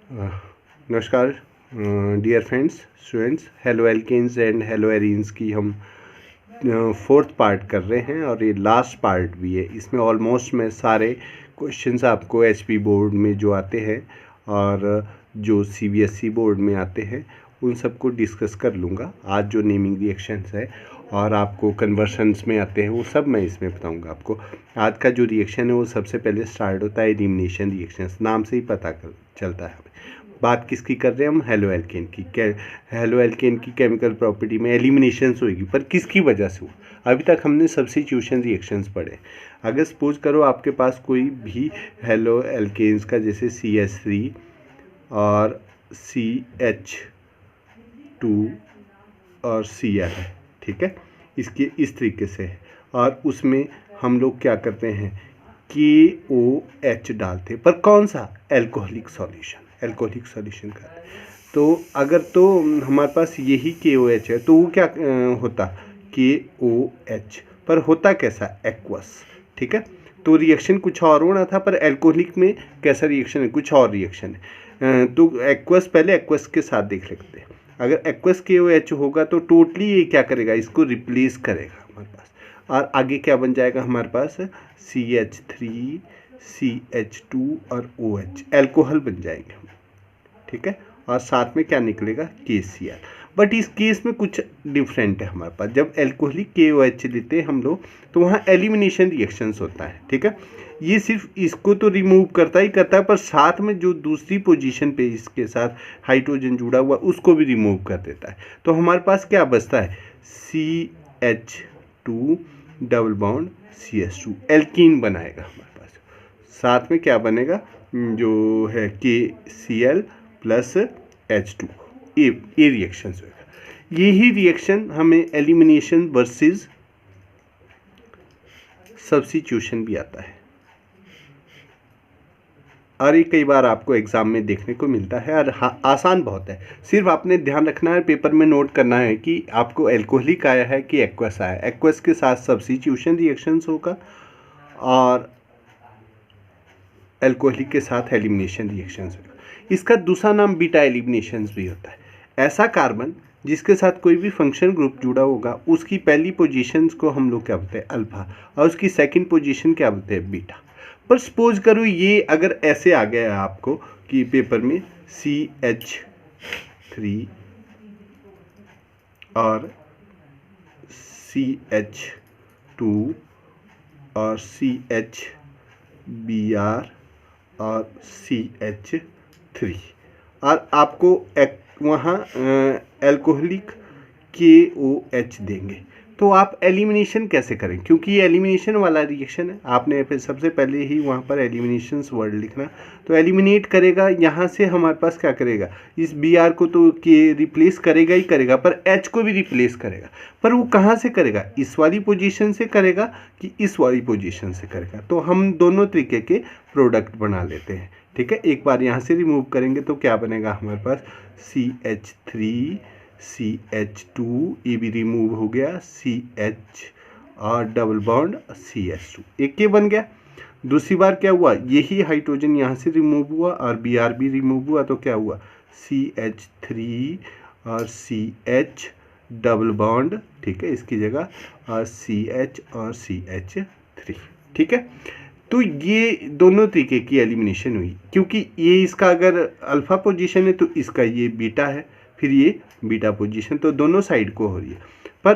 नमस्कार dear friends, students. Haloalkanes and haloarenes की हम फोर्थ पार्ट कर रहे हैं और ये लास्ट पार्ट भी है। इसमें ऑलमोस्ट मैं सारे क्वेश्चंस आपको एचपी बोर्ड में जो आते हैं और जो सीबीएसई बोर्ड में आते हैं उन सबको डिस्कस कर लूँगा। आज जो नेमिंग रिएक्शंस है और आपको कन्वर्शंस में आते हैं वो सब मैं इसमें बताऊंगा आपको। आज का जो रिएक्शन है वो सबसे पहले स्टार्ट होता है एलिमिनेशन रिएक्शंस, नाम से ही पता चलता है। बात किसकी कर रहे हैं हम? हेलो एल्केन की। हेलो एल्केन की केमिकल प्रॉपर्टी में एलिमिनेशंस होगी, पर किसकी वजह से हुआ? अभी तक हमने सब्स्टिट्यूशन रिएक्शंस पढ़े। अगर सपोज करो आपके पास कोई भी हेलो एल्केन्स का जैसे CH3 और CH2 और Cl है, ठीक है, इसके इस तरीके से है, और उसमें हम लोग क्या करते हैं KOH डालते हैं, पर कौन सा? एल्कोहलिक सॉल्यूशन, एल्कोहलिक सॉल्यूशन का। तो अगर तो हमारे पास यही KOH है तो वो क्या होता? KOH, पर होता कैसा? एक्वस, ठीक है। तो रिएक्शन कुछ और होना था, पर एल्कोहलिक में कैसा रिएक्शन है? कुछ और रिएक्शन है। तो एक्वस, पहले एक्वस के साथ देख लेते हैं। अगर एक्वस KOH होगा तो टोटली ये क्या करेगा? इसको रिप्लेस करेगा हमारे पास, और आगे क्या बन जाएगा हमारे पास? CH3 CH2 और OH, एल्कोहल बन जाएंगे, ठीक है। और साथ में क्या निकलेगा? KCl। बट इस केस में कुछ डिफरेंट है हमारे पास। जब एल्कोहलिक KOH लेते हैं हम लोग तो वहाँ एलिमिनेशन रिएक्शंस होता है, ठीक है। ये सिर्फ इसको तो रिमूव करता ही करता है, पर साथ में जो दूसरी पोजीशन पे इसके साथ हाइड्रोजन जुड़ा हुआ उसको भी रिमूव कर देता है। तो हमारे पास क्या बचता है? CH2 double bond CH2, alkene बनाएगा हमारे पास। साथ में क्या बनेगा? जो है KCl प्लस H2, ये रिएक्शन होगा। यही रिएक्शन हमें एलिमिनेशन वर्सेस सब्स्टिट्यूशन भी आता है, और ये कई बार आपको एग्जाम में देखने को मिलता है, और आसान बहुत है। सिर्फ आपने ध्यान रखना है, पेपर में नोट करना है कि आपको एल्कोहलिक आया है कि एक्वस आया है। एक्वस के साथ सब्स्टिट्यूशन रिएक्शंस होगा और एल्कोहलिक के साथ एलिमिनेशन रिएक्शंस होगा। इसका दूसरा नाम बीटा एलिमिनेशंस भी होता है। ऐसा कार्बन जिसके साथ कोई भी फंक्शन ग्रुप जुड़ा होगा उसकी पहली पोजीशंस को हम लोग क्या बोलते हैं? अल्फा, और उसकी सेकंड पोजीशन क्या बोलते हैं? बीटा। पर सपोज करो ये अगर ऐसे आ गया है आपको कि पेपर में CH3 और CH2 और CHBr और CH3, और आपको वहाँ एल्कोहलिक KOH देंगे, तो आप एलिमिनेशन कैसे करें? क्योंकि ये एलिमिनेशन वाला रिएक्शन है, आपने फिर सबसे पहले ही वहाँ पर एलिमिनेशंस वर्ड लिखना। तो एलिमिनेट करेगा, यहाँ से हमारे पास क्या करेगा? इस Br को तो रिप्लेस करेगा ही करेगा, पर H को भी रिप्लेस करेगा। पर वो कहाँ से करेगा? इस वाली पोजीशन से करेगा कि इस वाली पोजीशन से करेगा? तो हम दोनों तरीके के प्रोडक्ट बना लेते हैं, ठीक है। एक बार यहाँ से रिमूव करेंगे तो क्या बनेगा हमारे पास? CH3 CH2, ये भी रिमूव हो गया, CH और डबल बॉन्ड CH2, एक ये बन गया। दूसरी बार क्या हुआ? यही हाइड्रोजन यहाँ से रिमूव हुआ और Br भी रिमूव हुआ, तो क्या हुआ? CH3 और CH डबल बॉन्ड, ठीक है, इसकी जगह और CH और CH3, ठीक है। तो ये दोनों तरीके की एलिमिनेशन हुई, क्योंकि ये इसका अगर अल्फा पोजीशन है तो इसका ये बीटा है, फिर ये बीटा पोजीशन, तो दोनों साइड को हो रही है। पर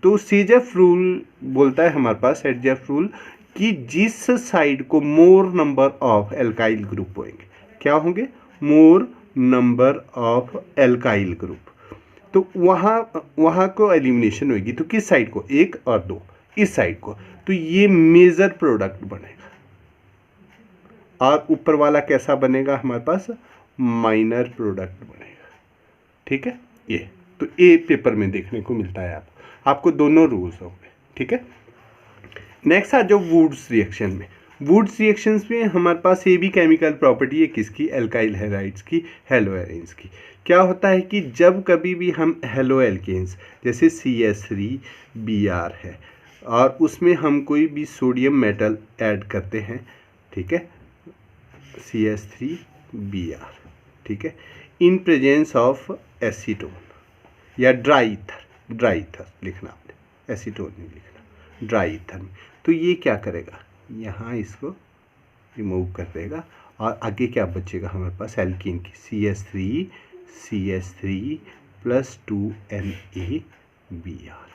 तो सेजफ रूल बोलता है हमारे पास, सेजफ रूल, कि जिस साइड को मोर नंबर ऑफ एल्काइल ग्रुप होंगे, क्या होंगे? मोर नंबर ऑफ एल्काइल ग्रुप, तो वहाँ को एलिमिनेशन होगी। तो किस साइड को? 1 और 2, इस साइड को। तो ये मेजर प्रोडक्ट बनेगा, और ऊपर वाला कैसा बनेगा हमारे पास? माइनर प्रोडक्ट बनेगा, ठीक है। ये तो ये पेपर में देखने को मिलता है आपको दोनों रूल्स होंगे, ठीक है। नेक्स्ट आ जाओ वुड्स रिएक्शन में। वुड्स रिएक्शंस में हमारे पास ये भी केमिकल प्रॉपर्टी है, किसकी? एल्काइल हैलाइड्स की, हेलो एरेन्स की। क्या होता है कि जब कभी भी हम हेलो एल्केन्स जैसे CH3Br है और उसमें हम कोई भी सोडियम मेटल ऐड करते हैं, ठीक है, CH3Br, ठीक है, इन प्रेजेंस ऑफ एसीटोन या ड्राई ईथर लिखना आपने, एसीटोन नहीं लिखना, ड्राई ईथर में। तो ये क्या करेगा, यहाँ इसको रिमूव कर देगा और आगे क्या बचेगा हमारे पास एल्कीन की CH3 प्लस 2NaBr।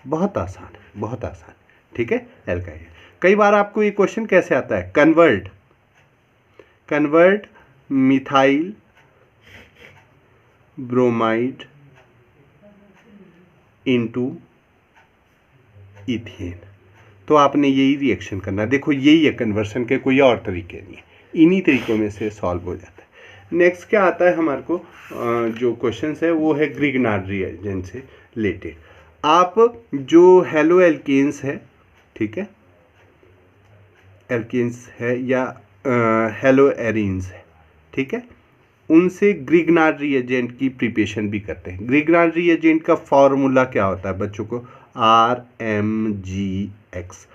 बहुत आसान है, बहुत आसान, ठीक है, एल्काइल। कई बार आपको ये क्वेश्चन कैसे आता है, convert methyl bromide into ethane, तो आपने यही रिएक्शन करना। देखो यही है कन्वर्सन के, कोई और तरीके नहीं है, इन्हीं तरीकों में से सॉल्व हो जाता है। नेक्स्ट क्या आता है हमारे को, जो क्वेश्चन है वो है ग्रिग्नार्ड रिएजेंट से रिलेटेड। आप जो हेलो एल्केन्स है, ठीक है, एल्केन्स है या हेलो एरीन्स है, ठीक है, उनसे ग्रिग्नार्ड रिएजेंट की प्रिपरेशन भी करते हैं। ग्रिग्नार्ड रिएजेंट का फॉर्मूला क्या होता है बच्चों को, RMgX।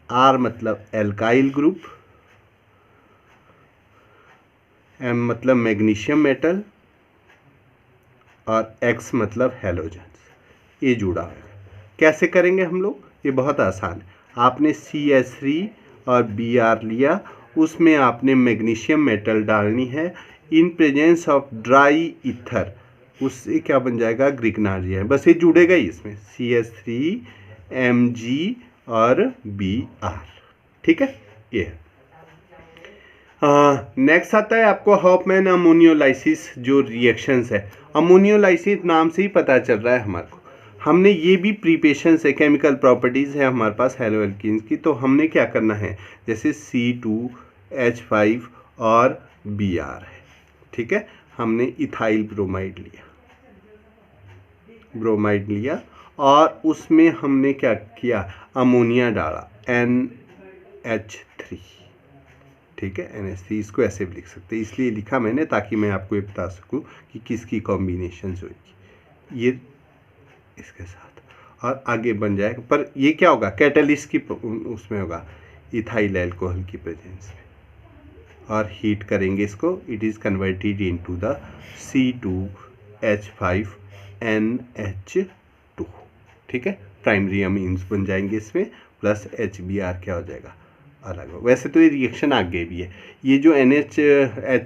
R मतलब एल्काइल ग्रुप, M मतलब मैग्नीशियम मेटल और X मतलब हैलोजेंस। ये जुड़ा है। कैसे करेंगे हम लोग, ये बहुत आसान है। आपने CH3 और Br लिया, उसमें आपने मैग्नीशियम मेटल डालनी है in presence of dry ether, उससे क्या बन जाएगा, ग्रिग्नार्ड रिएजेंट। बस ये जुड़ेगा ही इसमें, CH3 Mg और Br, ठीक है, ये है। नेक्स्ट आता है आपको हॉफमैन अमोनियोलाइसिस जो रिएक्शंस है। अमोनियोलाइसिस नाम से ही पता चल रहा है हमारे को, हमने ये भी प्रिपरेशन से केमिकल प्रॉपर्टीज़ है हमारे पास हेलो एल्कीन्स की, तो हमने क्या करना है, जैसे C2H5 और Br है, ठीक है, हमने इथाइल ब्रोमाइड लिया और उसमें हमने क्या किया, अमोनिया डाला NH3, ठीक है, NH3। इसको ऐसे भी लिख सकते हैं, इसलिए लिखा मैंने ताकि मैं आपको ये बता सकूं कि किसकी कॉम्बिनेशन होगी, ये इसके साथ, और आगे बन जाएगा। पर ये क्या होगा, कैटलिस्ट की उसमें होगा, इथाइल अल्कोहल की प्रेजेंस में, और हीट करेंगे इसको, it is converted into the C2H5NH2, ठीक है, प्राइमरी अमीन्स बन जाएंगे इसमें, प्लस HBr क्या हो जाएगा, अलग हो। वैसे तो ये रिएक्शन आगे भी है, ये जो NH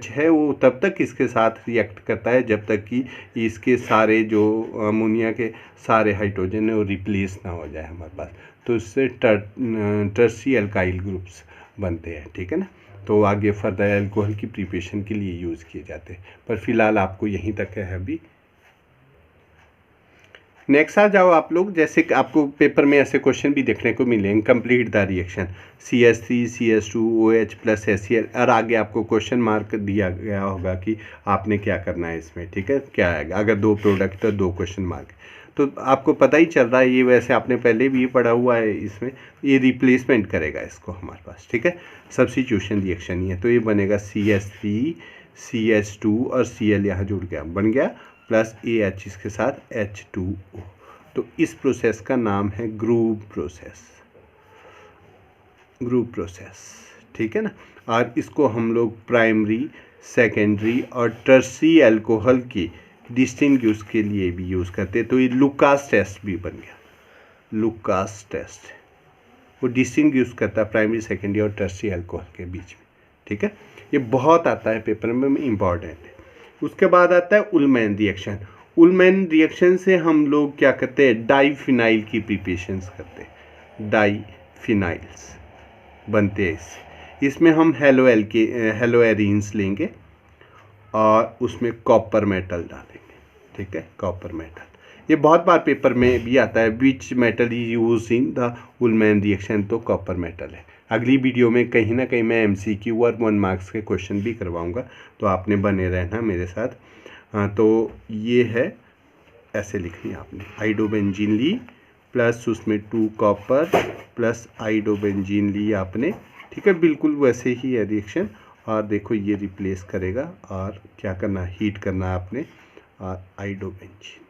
है वो तब तक इसके साथ रिएक्ट करता है जब तक कि इसके सारे जो अमोनिया के सारे हाइड्रोजन है वो रिप्लेस ना हो जाए हमारे पास, तो इससे टर्सी अल्काइल ग्रुप्स बनते हैं, ठीक है ना। तो आगे फर्दर अल्कोहल की प्रिपरेशन के लिए यूज़ किए जाते हैं, पर फिलहाल आपको यहीं तक है अभी। नेक्स्ट आ जाओ आप लोग, जैसे आपको पेपर में ऐसे क्वेश्चन भी देखने को मिलेंगे, complete the reaction CH3 CH2 OH plus HCl, और आगे आपको क्वेश्चन मार्क दिया गया होगा कि आपने क्या करना है इसमें, ठीक है, क्या आएगा, अगर 2 प्रोडक्ट तो 2 क्वेश्चन मार्क, तो आपको पता ही चल रहा है ये, वैसे आपने पहले भी पढ़ा हुआ है, इसमें ये रिप्लेसमेंट करेगा इसको हमारे पास, ठीक है, सब्स्टिट्यूशन रिएक्शन ही है। तो ये बनेगा CH3 CH2 और Cl यहाँ जुड़ गया, बन गया, प्लस AH इसके साथ H2O। तो इस प्रोसेस का नाम है ग्रुप प्रोसेस, ठीक है ना। और इसको हम लोग प्राइमरी, सेकेंडरी और टर्सी अल्कोहल की डिस्टिंग्विश के लिए भी यूज़ करते हैं। तो ये लुकास टेस्ट भी बन गया, लुकास टेस्ट, वो डिस्टिंग्विश करता है प्राइमरी, सेकेंडरी और टर्सी अल्कोहल के बीच में, ठीक है। ये बहुत आता है पेपर में, इम्पॉर्टेंट है। उसके बाद आता है उलमैन रिएक्शन। उलमैन रिएक्शन से हम लोग क्या करते हैं, डाईफिनाइल की प्रिपरेशंस करते हैं, डाईफिनाइल्स बनते हैं इसमें हम हेलो एरीन्स लेंगे और उसमें कॉपर मेटल डालेंगे, ठीक है, कॉपर मेटल। ये बहुत बार पेपर में भी आता है, which metal is use in the Ullman reaction, तो कॉपर मेटल है। अगली वीडियो में कहीं ना कहीं मैं MCQ और 1 मार्क्स के क्वेश्चन भी करवाऊंगा, तो आपने बने रहना मेरे साथ। तो ये है, ऐसे लिखनी आपने, आइडोबेंजीन ली प्लस उसमें 2 कॉपर प्लस आइडोबेंजीन ली आपने, ठीक है, बिल्कुल वैसे ही है रिएक्शन। और देखो ये रिप्लेस करेगा, और क्या करना, हीट करना आपने, और आइडोबेंजीन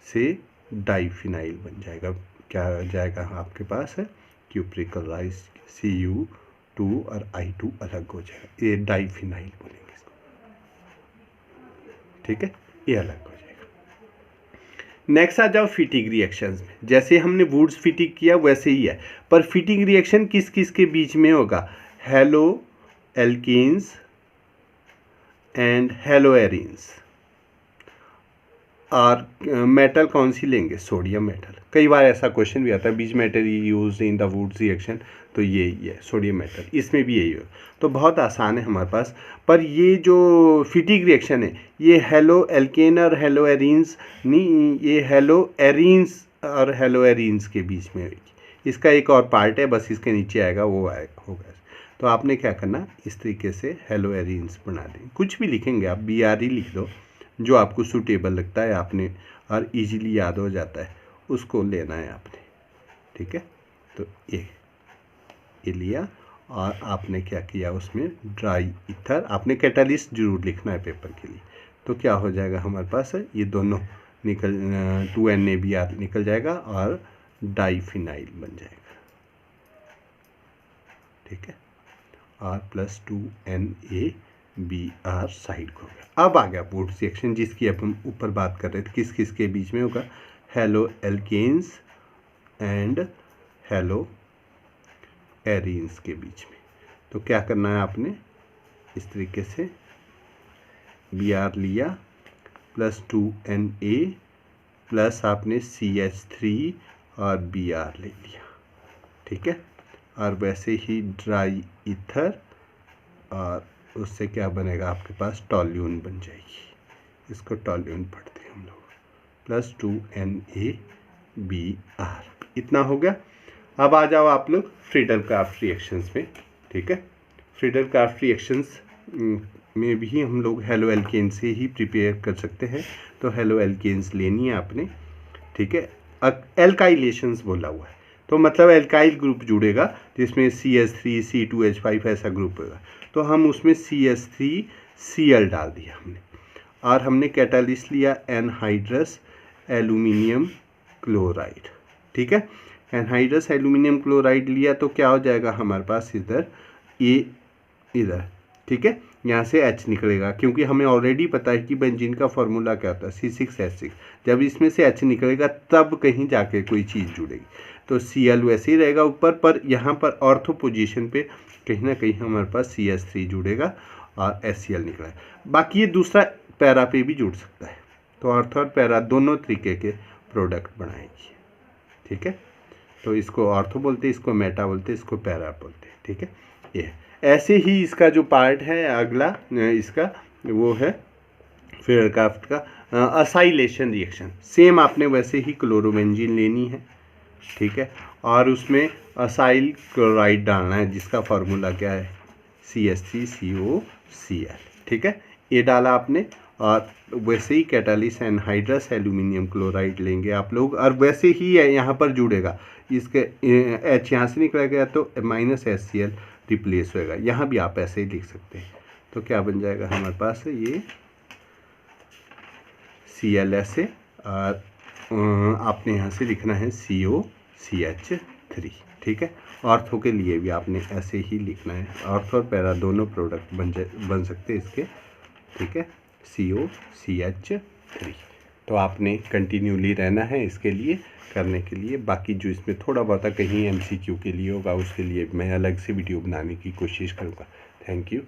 से डाईफिनाइल बन जाएगा। क्या आ जाएगा आपके पास है, क्यूप्रिकलाइज Cu2 और I2 अलग हो जाएगा, ये डाईफिनाइल बोलेंगे इसको। ठीक है, ये अलग हो जाएगा। नेक्स्ट आ जाओ फिटिंग रिएक्शंस में। जैसे हमने वुड्स फिटिंग किया वैसे ही है, पर फिटिंग रिएक्शन किस किस के बीच में होगा? Haloalkanes and haloarenes. और मेटल कौन सी लेंगे? Sodium metal. कई बार ऐसा क्वेश्चन भी आता है, which metal use in the Wurtz reaction, तो ये ही है सोडियम मेटल, इसमें भी यही हो। तो बहुत आसान है हमारे पास। पर ये जो फिटिंग रिएक्शन है ये हेलो एल्केन और हेलो एरीन्स नहीं, ये हेलो एरीन्स और हेलो एरीन्स के बीच में होगी। इसका एक और पार्ट है, बस इसके नीचे आएगा, वो आएगा होगा। तो आपने क्या करना, इस तरीके से हेलो एरीन्स बना दें। कुछ भी लिखेंगे आप, BRE लिख दो, जो आपको सूटेबल लगता है आपने और इजीली याद हो जाता है, उसको लेना है आपने। ठीक है, तो ये लिया और आपने क्या किया, उसमें ड्राई ईथर, आपने कैटालिस्ट जरूर लिखना है पेपर के लिए। तो क्या हो जाएगा हमारे पास है, ये दोनों निकल 2NaBr निकल जाएगा और डाईफिनाइल बन जाएगा। ठीक है, R + 2NaBr साइड को हो गया। अब आ गया वुड्स रिएक्शन, जिसकी अब हम ऊपर बात कर रहे थे, किस किस के बीच में होगा? Haloalkanes and haloarenes के बीच में। तो क्या करना है आपने, इस तरीके से Br लिया + 2Na प्लस आपने CH3 और Br ले लिया। ठीक है, और वैसे ही ड्राई ईथर, और उससे क्या बनेगा आपके पास, टॉल्यून बन जाएगी। इसको टॉल्यून पढ़ते हैं हम लोग, + 2NaBr। इतना हो गया। अब आ जाओ आप लोग फ्रीडल-क्राफ्ट रिएक्शंस में। ठीक है, फ्रीडल-क्राफ्ट रिएक्शंस में भी हम लोग हेलो एल्केन से ही प्रिपेयर कर सकते हैं। तो हेलो एल्केन्स लेनी है आपने। ठीक है, एल्काइलेशंस बोला हुआ है, तो मतलब एल्काइल ग्रुप जुड़ेगा, जिसमें CH3 C2H5 ऐसा ग्रुप होगा। तो हम उसमें CH3Cl डाल दिया हमने, और हमने कैटालिस्ट लिया एनहाइड्रस एल्यूमिनियम क्लोराइड। ठीक है, एनहाइड्रस एल्यूमिनियम क्लोराइड लिया तो क्या हो जाएगा हमारे पास, इधर इधर। ठीक है, यहाँ से H निकलेगा, क्योंकि हमें ऑलरेडी पता है कि बेंजीन का फॉर्मूला क्या होता है, C6H6। जब इसमें से H निकलेगा तब कहीं जाके कोई चीज़ जुड़ेगी। तो Cl वैसे ही रहेगा ऊपर, पर यहाँ पर ऑर्थो पोजीशन पे कहीं ना कहीं हमारे पास CH3 जुड़ेगा और HCl निकला है। बाकी ये दूसरा पैरा पे भी जुड़ सकता है। तो ऑर्थो और पैरा दोनों तरीके के प्रोडक्ट बनाएगी। ठीक है, तो इसको ऑर्थो बोलते हैं, इसको मेटा बोलते हैं, इसको पैरा बोलते हैं। ठीक है, ये ऐसे ही इसका जो पार्ट है अगला, इसका वो है फ्रीडल-क्राफ्ट का असाइलेशन रिएक्शन। सेम आपने वैसे ही क्लोरोबेंजीन लेनी है। ठीक है, और उसमें असाइल क्लोराइड डालना है, जिसका फार्मूला क्या है, CH3COCl। ठीक है, ये डाला आपने, और वैसे ही कैटालिस्ट एनहाइड्रस एल्यूमिनियम क्लोराइड लेंगे आप लोग, और वैसे ही यहाँ पर जुड़ेगा, इसके H यहाँ से निकला गया तो -HCl रिप्लेस होएगा। यहाँ भी आप ऐसे ही लिख सकते हैं। तो क्या बन जाएगा हमारे पास, ये Cl ऐसे, और आपने यहाँ से लिखना है COCH3। ठीक है, ऑर्थो के लिए भी आपने ऐसे ही लिखना है। ऑर्थो और पैरा दोनों प्रोडक्ट बन सकते हैं इसके। ठीक है, COCH3। तो आपने कंटिन्यूली रहना है इसके लिए, करने के लिए। बाकी जो इसमें थोड़ा बहुत कहीं MCQ के लिए होगा, उसके लिए मैं अलग से वीडियो बनाने की कोशिश करूँगा। Thank you.